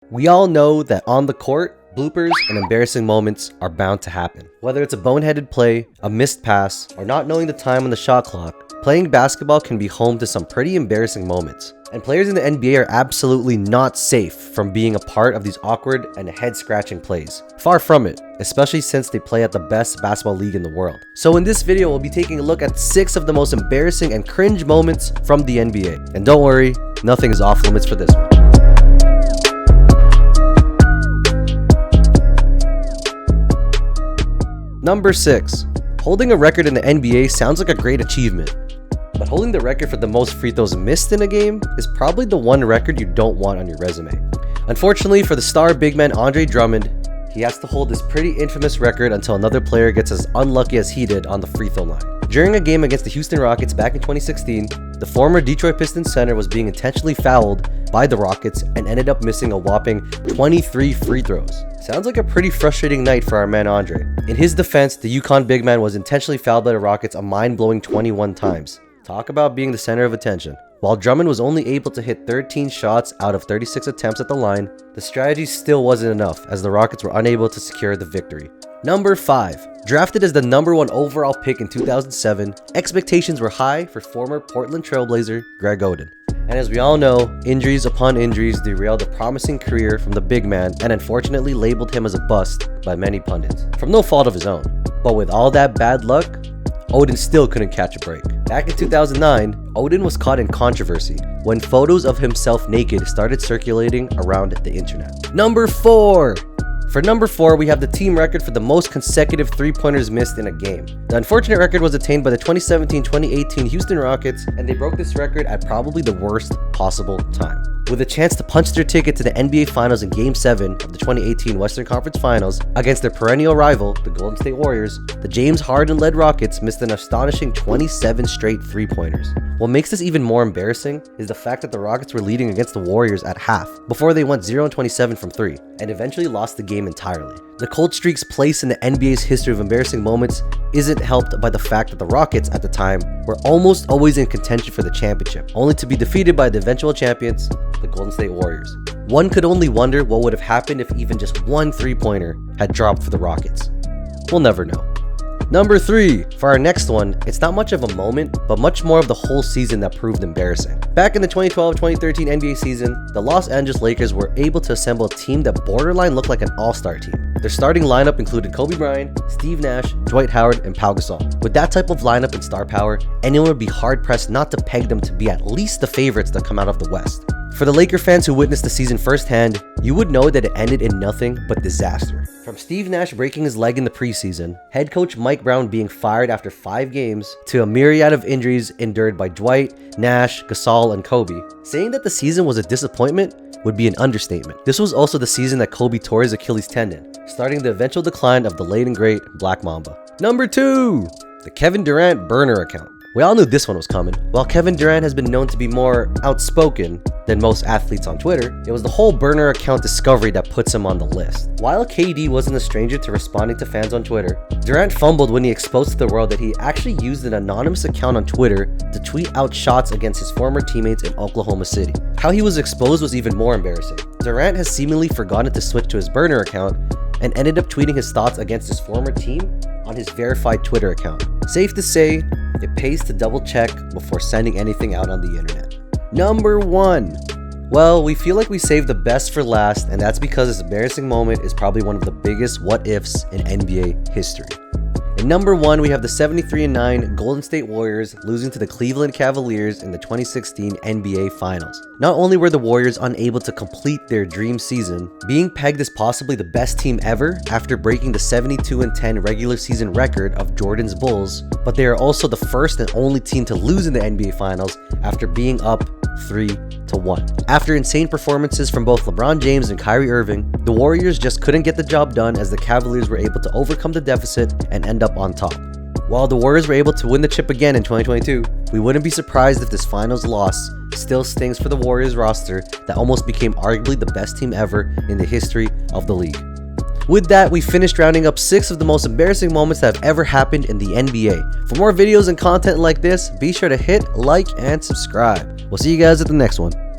We all know that on the court, bloopers and embarrassing moments are bound to happen. Whether it's a boneheaded play, a missed pass, or not knowing the time on the shot clock, playing basketball can be home to some pretty embarrassing moments. And players in the NBA are absolutely not safe from being a part of these awkward and head-scratching plays. Far from it, especially since they play at the best basketball league in the world. So in this video, we'll be taking a look at 6 of the most embarrassing and cringe moments from the NBA. And don't worry, nothing is off limits for this one. Number 6. Holding a record in the NBA sounds like a great achievement, but holding the record for the most free throws missed in a game is probably the one record you don't want on your resume. Unfortunately for the star big man Andre Drummond, he has to hold this pretty infamous record until another player gets as unlucky as he did on the free throw line. During a game against the Houston Rockets back in 2016, the former Detroit Pistons center was being intentionally fouled by the Rockets and ended up missing a whopping 23 free throws. Sounds like a pretty frustrating night for our man Andre. In his defense, the UConn big man was intentionally fouled by the Rockets a mind-blowing 21 times. Talk about being the center of attention. While Drummond was only able to hit 13 shots out of 36 attempts at the line, the strategy still wasn't enough as the Rockets were unable to secure the victory. Number 5. Drafted as the number 1 overall pick in 2007, expectations were high for former Portland Trailblazer Greg Oden. And as we all know, injuries upon injuries derailed a promising career from the big man and unfortunately labeled him as a bust by many pundits, from no fault of his own. But with all that bad luck, Oden still couldn't catch a break. Back in 2009, Oden was caught in controversy when photos of himself naked started circulating around the internet. Number 4. For number 4, we have the team record for the most consecutive three-pointers missed in a game. The unfortunate record was attained by the 2017-2018 Houston Rockets, and they broke this record at probably the worst possible time. With a chance to punch their ticket to the NBA Finals in Game 7 of the 2018 Western Conference Finals against their perennial rival, the Golden State Warriors, the James Harden-led Rockets missed an astonishing 27 straight three-pointers. What makes this even more embarrassing is the fact that the Rockets were leading against the Warriors at half before they went 0-27 from 3 and eventually lost the game entirely. The cold streak's place in the NBA's history of embarrassing moments isn't helped by the fact that the Rockets at the time were almost always in contention for the championship, only to be defeated by the eventual champions, the Golden State Warriors. One could only wonder what would have happened if even just one three-pointer had dropped for the Rockets. We'll never know. Number 3, for our next one, it's not much of a moment, but much more of the whole season that proved embarrassing. Back in the 2012-2013 NBA season, the Los Angeles Lakers were able to assemble a team that borderline looked like an all-star team. Their starting lineup included Kobe Bryant, Steve Nash, Dwight Howard, and Pau Gasol. With that type of lineup and star power, anyone would be hard-pressed not to peg them to be at least the favorites to come out of the West. For the Laker fans who witnessed the season firsthand, you would know that it ended in nothing but disaster. From Steve Nash breaking his leg in the preseason, head coach Mike Brown being fired after 5 games, to a myriad of injuries endured by Dwight, Nash, Gasol, and Kobe. Saying that the season was a disappointment would be an understatement. This was also the season that Kobe tore his Achilles tendon, starting the eventual decline of the late and great Black Mamba. Number 2, the Kevin Durant burner account. We all knew this one was coming. While Kevin Durant has been known to be more outspoken than most athletes on Twitter, it was the whole burner account discovery that puts him on the list. While KD wasn't a stranger to responding to fans on Twitter, Durant fumbled when he exposed to the world that he actually used an anonymous account on Twitter to tweet out shots against his former teammates in Oklahoma City. How he was exposed was even more embarrassing. Durant has seemingly forgotten to switch to his burner account and ended up tweeting his thoughts against his former team on his verified Twitter account. Safe to say, it pays to double check before sending anything out on the internet. Number 1. Well, we feel like we saved the best for last, and that's because this embarrassing moment is probably one of the biggest what-ifs in NBA history. In number 1, we have the 73-9 Golden State Warriors losing to the Cleveland Cavaliers in the 2016 NBA Finals. Not only were the Warriors unable to complete their dream season, being pegged as possibly the best team ever after breaking the 72-10 regular season record of Jordan's Bulls, but they are also the first and only team to lose in the NBA Finals after being up 3-1. After insane performances from both LeBron James and Kyrie Irving, the Warriors just couldn't get the job done as the Cavaliers were able to overcome the deficit and end up on top. While the Warriors were able to win the chip again in 2022, we wouldn't be surprised if this finals loss still stings for the Warriors roster that almost became arguably the best team ever in the history of the league. With that, we finished rounding up 6 of the most embarrassing moments that have ever happened in the NBA. For more videos and content like this, be sure to hit like and subscribe. We'll see you guys at the next one.